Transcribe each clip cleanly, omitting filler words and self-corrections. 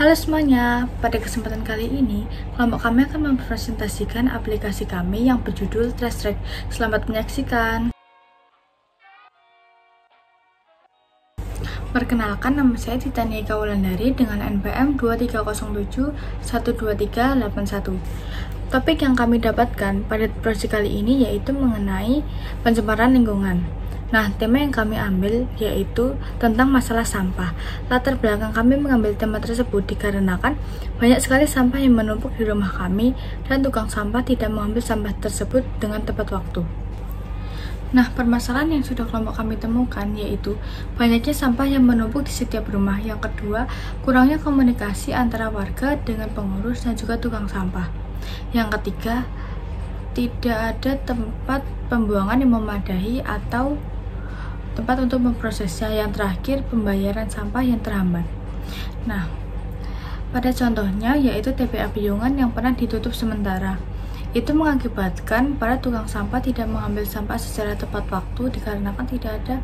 Halo semuanya, pada kesempatan kali ini, kelompok kami akan mempresentasikan aplikasi kami yang berjudul Trash Track. Selamat menyaksikan. Perkenalkan, nama saya Titania Eka Wulandari dengan NPM 2307123881. Topik yang kami dapatkan pada proyek kali ini yaitu mengenai pencemaran lingkungan. Nah, tema yang kami ambil yaitu tentang masalah sampah. Latar belakang kami mengambil tema tersebut dikarenakan banyak sekali sampah yang menumpuk di rumah kami dan tukang sampah tidak mengambil sampah tersebut dengan tepat waktu. Nah, permasalahan yang sudah kelompok kami temukan yaitu banyaknya sampah yang menumpuk di setiap rumah. Yang kedua, kurangnya komunikasi antara warga dengan pengurus dan juga tukang sampah. Yang ketiga, tidak ada tempat pembuangan yang memadai atau tempat untuk memprosesnya. Yang terakhir, pembayaran sampah yang terhambat. Nah, pada contohnya yaitu TPA Piungan yang pernah ditutup sementara. Itu mengakibatkan para tukang sampah tidak mengambil sampah secara tepat waktu dikarenakan tidak ada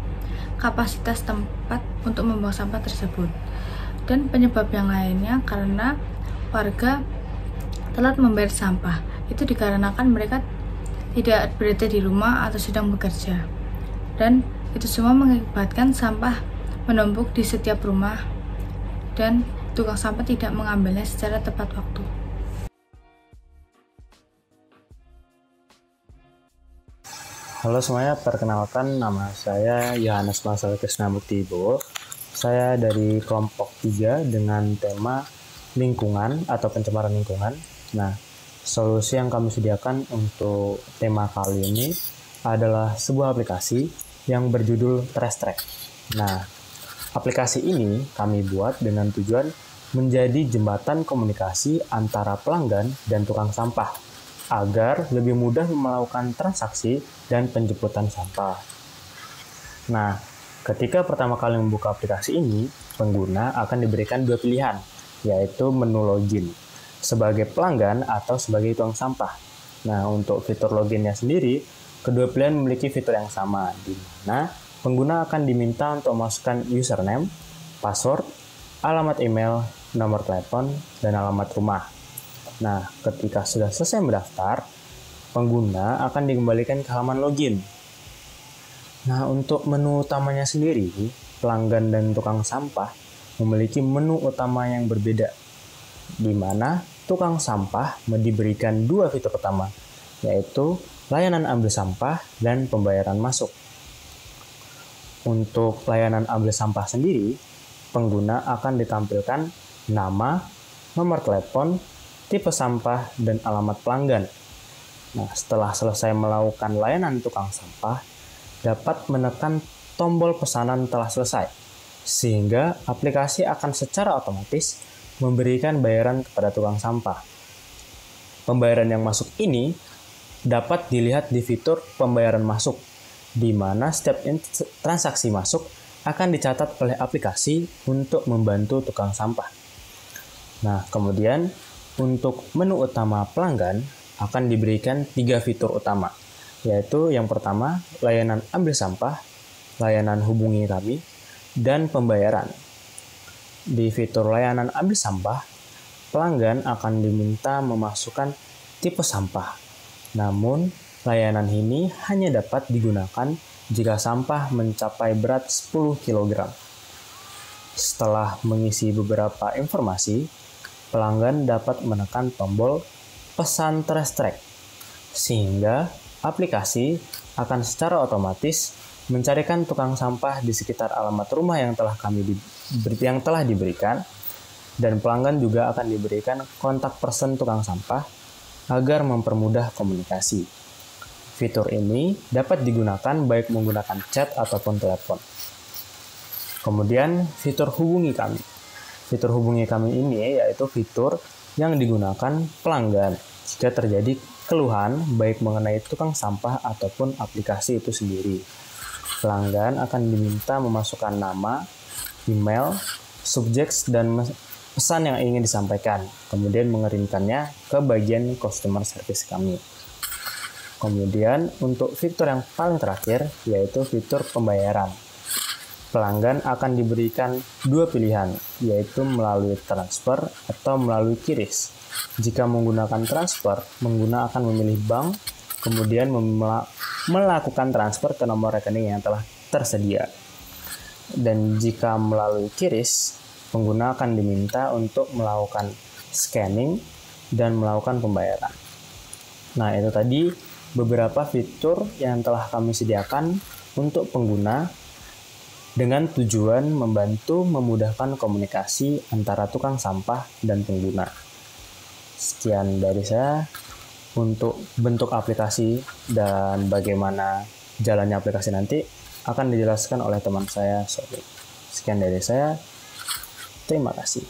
kapasitas tempat untuk membuang sampah tersebut. Dan penyebab yang lainnya karena warga telat membayar sampah. Itu dikarenakan mereka tidak berada di rumah atau sedang bekerja. Dan itu semua mengakibatkan sampah menumpuk di setiap rumah dan tukang sampah tidak mengambilnya secara tepat waktu. Halo semuanya, perkenalkan nama saya Yohanes Marcel Krisnamukti Wibowo. Saya dari kelompok 3 dengan tema lingkungan atau pencemaran lingkungan. Nah, solusi yang kami sediakan untuk tema kali ini adalah sebuah aplikasi yang berjudul Trash Track. Nah, aplikasi ini kami buat dengan tujuan menjadi jembatan komunikasi antara pelanggan dan tukang sampah agar lebih mudah melakukan transaksi dan penjemputan sampah. Nah, ketika pertama kali membuka aplikasi ini, pengguna akan diberikan dua pilihan, yaitu menu login sebagai pelanggan atau sebagai tukang sampah. Nah, untuk fitur loginnya sendiri, kedua pilihan memiliki fitur yang sama, di mana pengguna akan diminta untuk memasukkan username, password, alamat email, nomor telepon, dan alamat rumah. Nah, ketika sudah selesai mendaftar, pengguna akan dikembalikan ke halaman login. Nah, untuk menu utamanya sendiri, pelanggan dan tukang sampah memiliki menu utama yang berbeda, di mana tukang sampah diberikan dua fitur utama, yaitu layanan ambil sampah dan pembayaran masuk. Untuk layanan ambil sampah sendiri, pengguna akan ditampilkan nama, nomor telepon, tipe sampah, dan alamat pelanggan. Nah, setelah selesai melakukan layanan tukang sampah, dapat menekan tombol pesanan telah selesai, sehingga aplikasi akan secara otomatis memberikan bayaran kepada tukang sampah. Pembayaran yang masuk ini dapat dilihat di fitur pembayaran masuk, di mana setiap transaksi masuk akan dicatat oleh aplikasi untuk membantu tukang sampah. Nah, kemudian untuk menu utama pelanggan akan diberikan 3 fitur utama, yaitu yang pertama, layanan ambil sampah, layanan hubungi kami, dan pembayaran. Di fitur layanan ambil sampah, pelanggan akan diminta memasukkan tipe sampah. Namun, layanan ini hanya dapat digunakan jika sampah mencapai berat 10 kg. Setelah mengisi beberapa informasi, pelanggan dapat menekan tombol pesan Trash Track, sehingga aplikasi akan secara otomatis mencarikan tukang sampah di sekitar alamat rumah yang telah diberikan, dan pelanggan juga akan diberikan kontak person tukang sampah agar mempermudah komunikasi. Fitur ini dapat digunakan baik menggunakan chat ataupun telepon. Kemudian fitur hubungi kami. Fitur hubungi kami ini yaitu fitur yang digunakan pelanggan jika terjadi keluhan baik mengenai tukang sampah ataupun aplikasi itu sendiri. Pelanggan akan diminta memasukkan nama, email, subjek, dan pesan yang ingin disampaikan, kemudian mengirimkannya ke bagian customer service kami. Kemudian untuk fitur yang paling terakhir yaitu fitur pembayaran. pelanggan akan diberikan dua pilihan, yaitu melalui transfer atau melalui QRIS. Jika menggunakan transfer, pengguna akan memilih bank, kemudian melakukan transfer ke nomor rekening yang telah tersedia. Dan jika melalui QRIS, pengguna akan diminta untuk melakukan scanning dan melakukan pembayaran. Nah, itu tadi beberapa fitur yang telah kami sediakan untuk pengguna dengan tujuan membantu memudahkan komunikasi antara tukang sampah dan pengguna. Sekian dari saya. Untuk bentuk aplikasi dan bagaimana jalannya aplikasi nanti akan dijelaskan oleh teman saya, Sobri. Sekian dari saya. Terima kasih.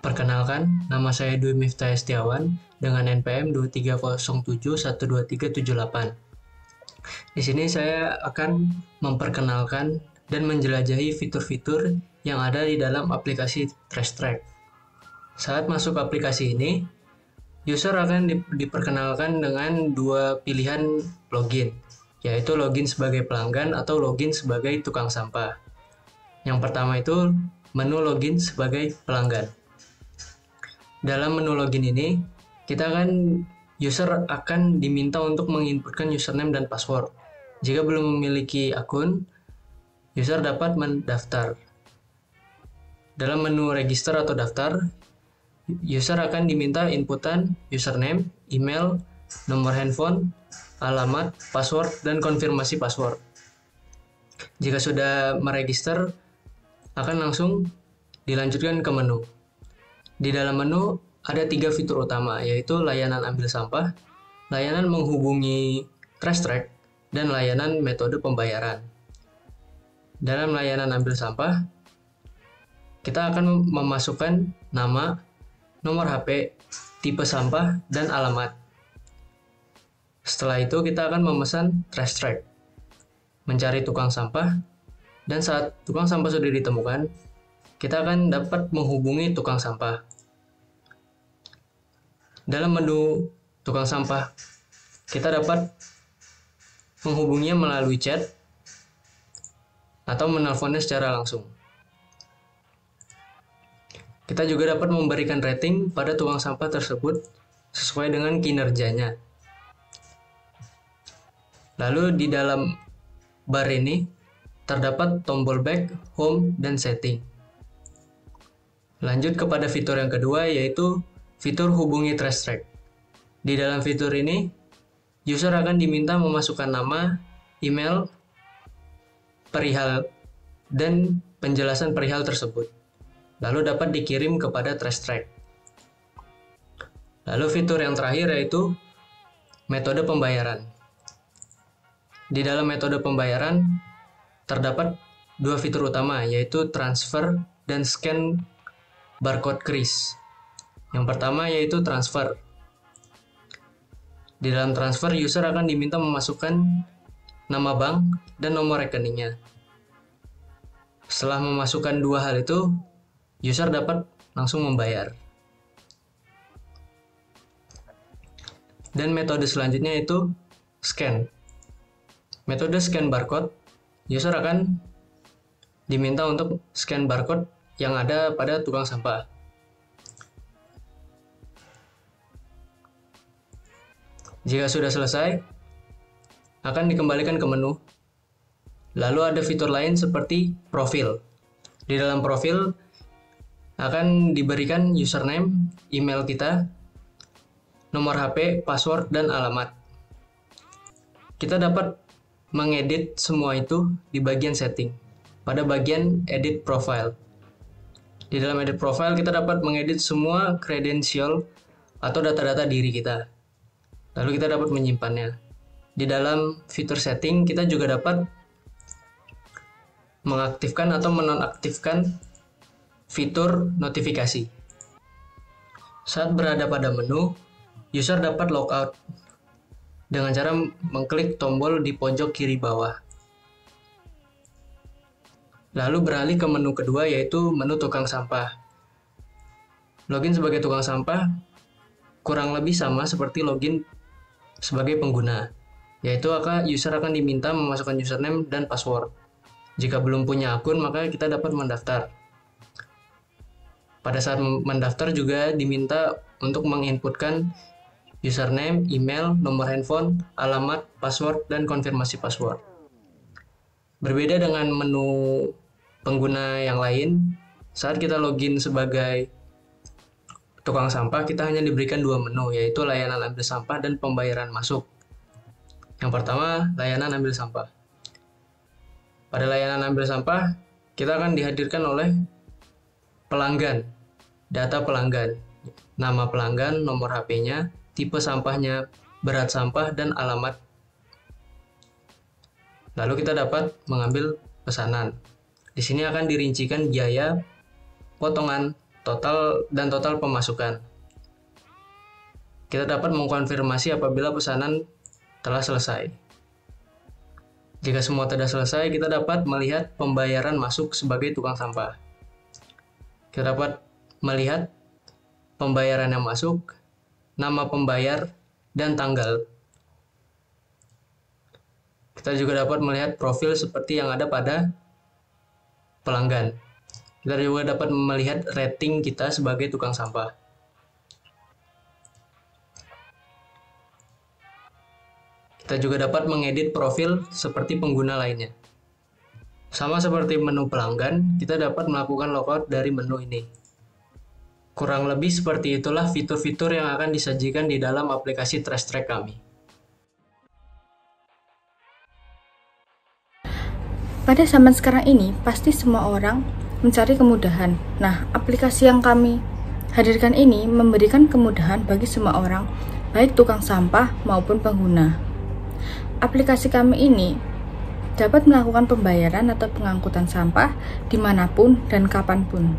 Perkenalkan, nama saya Dwi Miftah Setiawan dengan NPM 23071238. Di sini saya akan memperkenalkan dan menjelajahi fitur-fitur yang ada di dalam aplikasi TraceTrack. Saat masuk aplikasi ini, user akan diperkenalkan dengan dua pilihan login, yaitu login sebagai pelanggan atau login sebagai tukang sampah. Yang pertama itu menu login sebagai pelanggan. Dalam menu login ini, user akan diminta untuk menginputkan username dan password. Jika belum memiliki akun, user dapat mendaftar. Dalam menu register atau daftar, user akan diminta inputan username, email, nomor handphone, alamat, password, dan konfirmasi password. Jika sudah meregister, akan langsung dilanjutkan ke menu. Di dalam menu ada 3 fitur utama, yaitu layanan ambil sampah, layanan menghubungi TraceTrack, dan layanan metode pembayaran. Dalam layanan ambil sampah, kita akan memasukkan nama, nomor HP, tipe sampah, dan alamat. Setelah itu kita akan memesan TraceTrack, mencari tukang sampah, dan saat tukang sampah sudah ditemukan, kita akan dapat menghubungi tukang sampah. Dalam menu tukang sampah, kita dapat menghubunginya melalui chat atau menelponnya secara langsung. Kita juga dapat memberikan rating pada tukang sampah tersebut sesuai dengan kinerjanya. Lalu di dalam bar ini terdapat tombol back, home, dan setting. Lanjut kepada fitur yang kedua, yaitu fitur hubungi TraceTrack. Di dalam fitur ini, user akan diminta memasukkan nama, email, perihal, dan penjelasan perihal tersebut. Lalu dapat dikirim kepada TraceTrack. Lalu fitur yang terakhir yaitu metode pembayaran. Di dalam metode pembayaran terdapat 2 fitur utama, yaitu transfer dan scan barcode QRIS. Yang pertama yaitu transfer. Di dalam transfer, user akan diminta memasukkan nama bank dan nomor rekeningnya. Setelah memasukkan 2 hal itu, user dapat langsung membayar. Dan metode selanjutnya itu scan. Metode scan barcode, user akan diminta untuk scan barcode yang ada pada tukang sampah. Jika sudah selesai, akan dikembalikan ke menu. Lalu ada fitur lain seperti profil. Di dalam profil akan diberikan username, email kita, nomor HP, password, dan alamat. Kita dapat mengedit semua itu di bagian setting, pada bagian edit profile. Di dalam edit profile, kita dapat mengedit semua kredensial atau data-data diri kita. Lalu kita dapat menyimpannya. Di dalam fitur setting, kita juga dapat mengaktifkan atau menonaktifkan fitur notifikasi. Saat berada pada menu, user dapat logout dengan cara mengklik tombol di pojok kiri bawah. Lalu beralih ke menu kedua, yaitu menu tukang sampah. Login sebagai tukang sampah kurang lebih sama seperti login sebagai pengguna. yaitu user akan diminta memasukkan username dan password. Jika belum punya akun, maka kita dapat mendaftar. Pada saat mendaftar juga diminta untuk menginputkan username, email, nomor handphone, alamat, password, dan konfirmasi password. Berbeda dengan menu pengguna yang lain, saat kita login sebagai tukang sampah, kita hanya diberikan dua menu, yaitu layanan ambil sampah dan pembayaran masuk. Yang pertama, layanan ambil sampah. Pada layanan ambil sampah, kita akan dihadirkan oleh pelanggan, data pelanggan, nama pelanggan, nomor HP-nya, tipe sampahnya, berat sampah, dan alamat. Lalu kita dapat mengambil pesanan. Di sini akan dirincikan biaya, potongan, total pemasukan. Kita dapat mengkonfirmasi apabila pesanan telah selesai. Jika semua sudah selesai, kita dapat melihat pembayaran masuk sebagai tukang sampah. Kita dapat melihat pembayaran yang masuk, nama pembayar, dan tanggal. Kita juga dapat melihat profil seperti yang ada pada pelanggan. Kita juga dapat melihat rating kita sebagai tukang sampah. Kita juga dapat mengedit profil seperti pengguna lainnya. Sama seperti menu pelanggan, kita dapat melakukan logout dari menu ini. Kurang lebih seperti itulah fitur-fitur yang akan disajikan di dalam aplikasi Trash Track kami. Pada zaman sekarang ini, pasti semua orang mencari kemudahan. Nah, aplikasi yang kami hadirkan ini memberikan kemudahan bagi semua orang, baik tukang sampah maupun pengguna. Aplikasi kami ini dapat melakukan pembayaran atau pengangkutan sampah dimanapun dan kapanpun.